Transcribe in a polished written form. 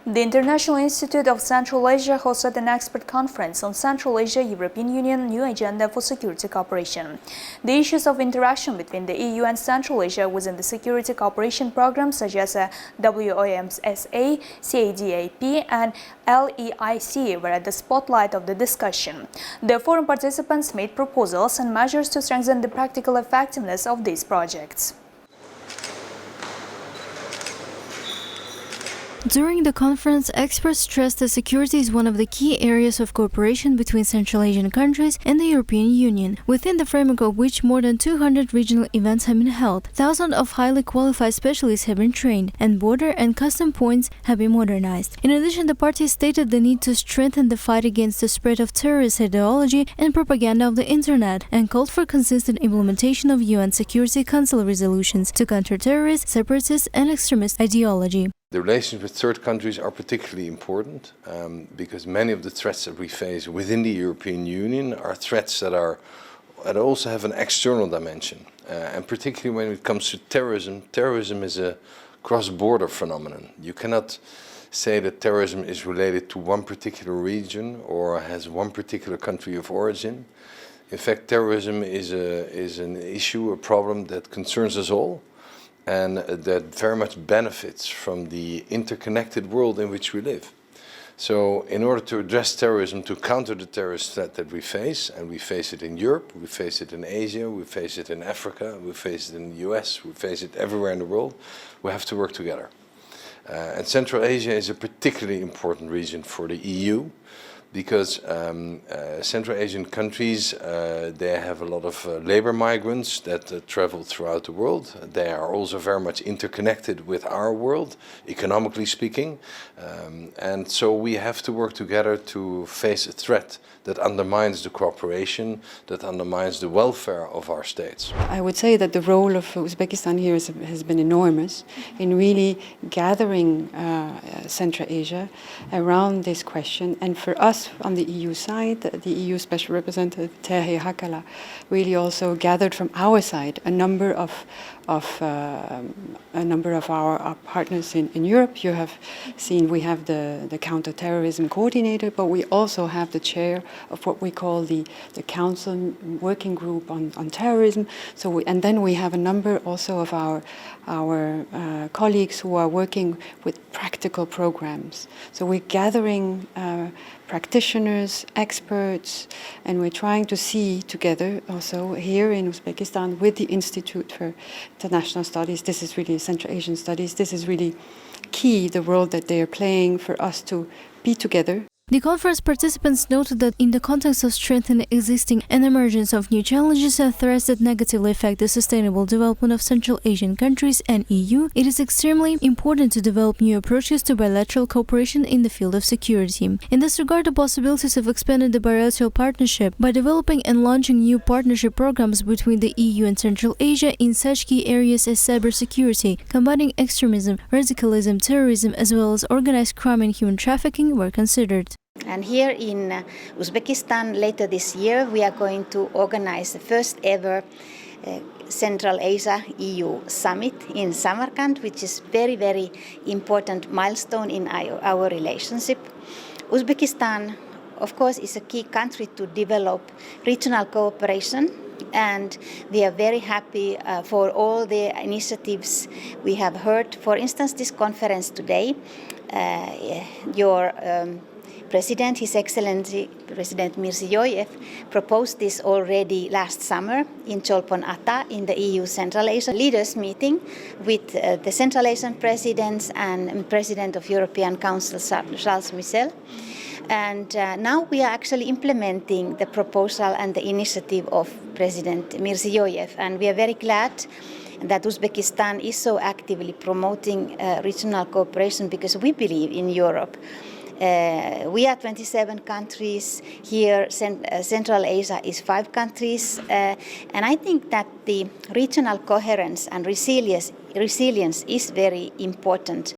The International Institute of Central Asia hosted an expert conference on Central Asia-European Union New Agenda for Security Cooperation. The issues of interaction between the EU and Central Asia within the security cooperation programs such as WOMSA, CADAP and LEIC were at the spotlight of the discussion. The forum participants made proposals and measures to strengthen the practical effectiveness of these projects. During the conference, experts stressed that security is one of the key areas of cooperation between Central Asian countries and the European Union, within the framework of which more than 200 regional events have been held. Thousands of highly qualified specialists have been trained, and border and custom points have been modernized. In addition, the parties stated the need to strengthen the fight against the spread of terrorist ideology and propaganda of the Internet, and called for consistent implementation of UN Security Council resolutions to counter terrorist, separatist and extremist ideology. The relations with third countries are particularly important because many of the threats that we face within the European Union are threats that also have an external dimension. And particularly when it comes to terrorism, terrorism is a cross-border phenomenon. You cannot say that terrorism is related to one particular region or has one particular country of origin. In fact, terrorism is an issue, a problem that concerns us all, and that very much benefits from the interconnected world in which we live. So in order to address terrorism, to counter the terrorist threat that we face, and we face it in Europe, we face it in Asia, we face it in Africa, we face it in the US, we face it everywhere in the world, we have to work together. And Central Asia is a particularly important region for the EU, because Central Asian countries, they have a lot of labor migrants that travel throughout the world. They are also very much interconnected with our world, economically speaking. And so we have to work together to face a threat that undermines the cooperation, that undermines the welfare of our states. I would say that the role of Uzbekistan here has been enormous in really gathering Central Asia around this question. And for us, on the EU side, the EU Special Representative Terje Hakala really also gathered from our side a number of our partners in Europe. You have seen we have the counter-terrorism coordinator, but we also have the chair of what we call the Council Working Group on Terrorism. And then we have a number also of our colleagues who are working with practical programs. So we're gathering practitioners, experts, and we're trying to see together also here in Uzbekistan with the Institute for International Studies, this is really Central Asian Studies, this is really key, the role that they are playing for us to be together. The conference participants noted that in the context of strengthening existing and emergence of new challenges and threats that negatively affect the sustainable development of Central Asian countries and EU, it is extremely important to develop new approaches to bilateral cooperation in the field of security. In this regard, the possibilities of expanding the bilateral partnership by developing and launching new partnership programs between the EU and Central Asia in such key areas as cybersecurity, combating extremism, radicalism, terrorism, as well as organized crime and human trafficking were considered. And here in Uzbekistan later this year we are going to organize the first ever Central Asia EU Summit in Samarkand, which is very, very important milestone in our relationship. Uzbekistan, of course, is a key country to develop regional cooperation, and we are very happy for all the initiatives we have heard. For instance, this conference today, your President, His Excellency President Mirziyoyev, proposed this already last summer in Cholpon Ata in the EU Central Asia leaders meeting with the Central Asian presidents and President of European Council Charles Michel. And now we are actually implementing the proposal and the initiative of President Mirziyoyev, and we are very glad that Uzbekistan is so actively promoting regional cooperation, because we believe in Europe. We are 27 countries here. Central Asia is 5 countries, and I think that the regional coherence and resilience is very important.